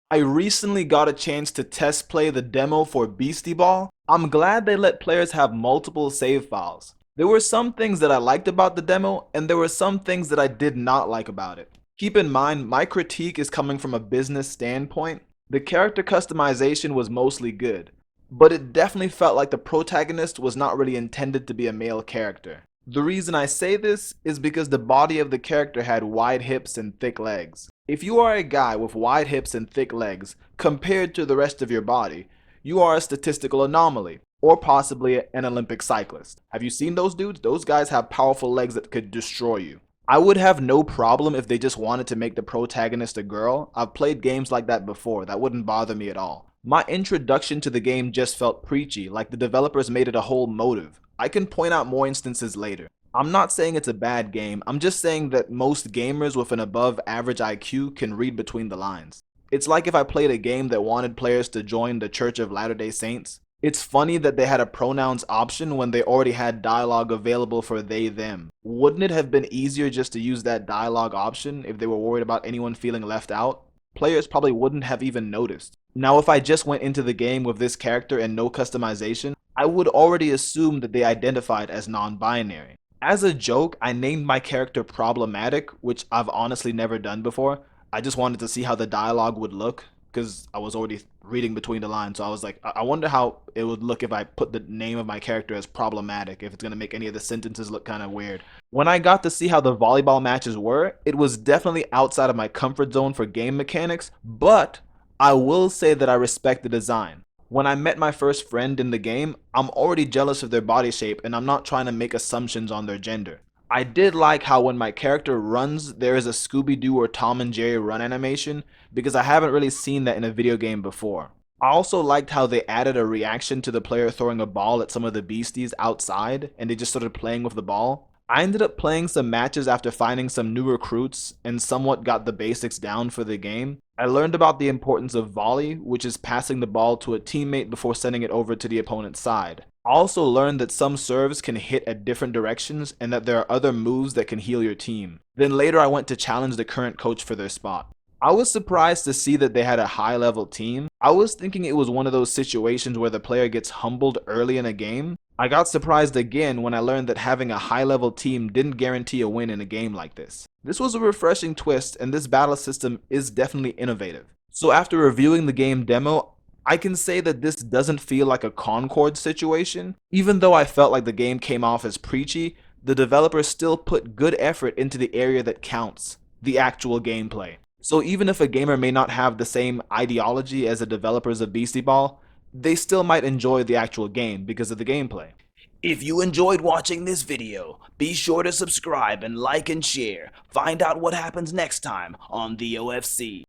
I recently got a chance to test play the demo for Beastieball. I'm glad they let players have multiple save files. There were some things that I liked about the demo, and there were some things that I did not like about it. Keep in mind, my critique is coming from a business standpoint. The character customization was mostly good, but it definitely felt like the protagonist was not really intended to be a male character. The reason I say this is because the body of the character had wide hips and thick legs. If you are a guy with wide hips and thick legs compared to the rest of your body, you are a statistical anomaly, or possibly an Olympic cyclist. Have you seen those dudes? Those guys have powerful legs that could destroy you. I would have no problem if they just wanted to make the protagonist a girl. I've played games like that before, that wouldn't bother me at all. My introduction to the game just felt preachy, like the developers made it a whole motive. I can point out more instances later. I'm not saying it's a bad game, I'm just saying that most gamers with an above average IQ can read between the lines. It's like if I played a game that wanted players to join the Church of Latter-day Saints. It's funny that they had a pronouns option when they already had dialogue available for they, them. Wouldn't it have been easier just to use that dialogue option if they were worried about anyone feeling left out? Players probably wouldn't have even noticed. Now, if I just went into the game with this character and no customization, I would already assume that they identified as non-binary. As a joke, I named my character Problematic, which I've honestly never done before. I just wanted to see how the dialogue would look, because I was already reading between the lines, so I was like, I wonder how it would look if I put the name of my character as Problematic, if it's going to make any of the sentences look kind of weird. When I got to see how the volleyball matches were, it was definitely outside of my comfort zone for game mechanics, but I will say that I respect the design. When I met my first friend in the game, I'm already jealous of their body shape and I'm not trying to make assumptions on their gender. I did like how when my character runs, there is a Scooby-Doo or Tom and Jerry run animation, because I haven't really seen that in a video game before. I also liked how they added a reaction to the player throwing a ball at some of the beasties outside, and they just started playing with the ball. I ended up playing some matches after finding some new recruits and somewhat got the basics down for the game. I learned about the importance of volley, which is passing the ball to a teammate before sending it over to the opponent's side. I also learned that some serves can hit at different directions and that there are other moves that can heal your team. Then later I went to challenge the current coach for their spot. I was surprised to see that they had a high level team. I was thinking it was one of those situations where the player gets humbled early in a game. I got surprised again when I learned that having a high level team didn't guarantee a win in a game like this. This was a refreshing twist, and this battle system is definitely innovative. So after reviewing the game demo, I can say that this doesn't feel like a Concord situation. Even though I felt like the game came off as preachy, the developers still put good effort into the area that counts, the actual gameplay. So even if a gamer may not have the same ideology as the developers of Beastieball, they still might enjoy the actual game because of the gameplay. If you enjoyed watching this video, be sure to subscribe and like and share. Find out what happens next time on the OFC.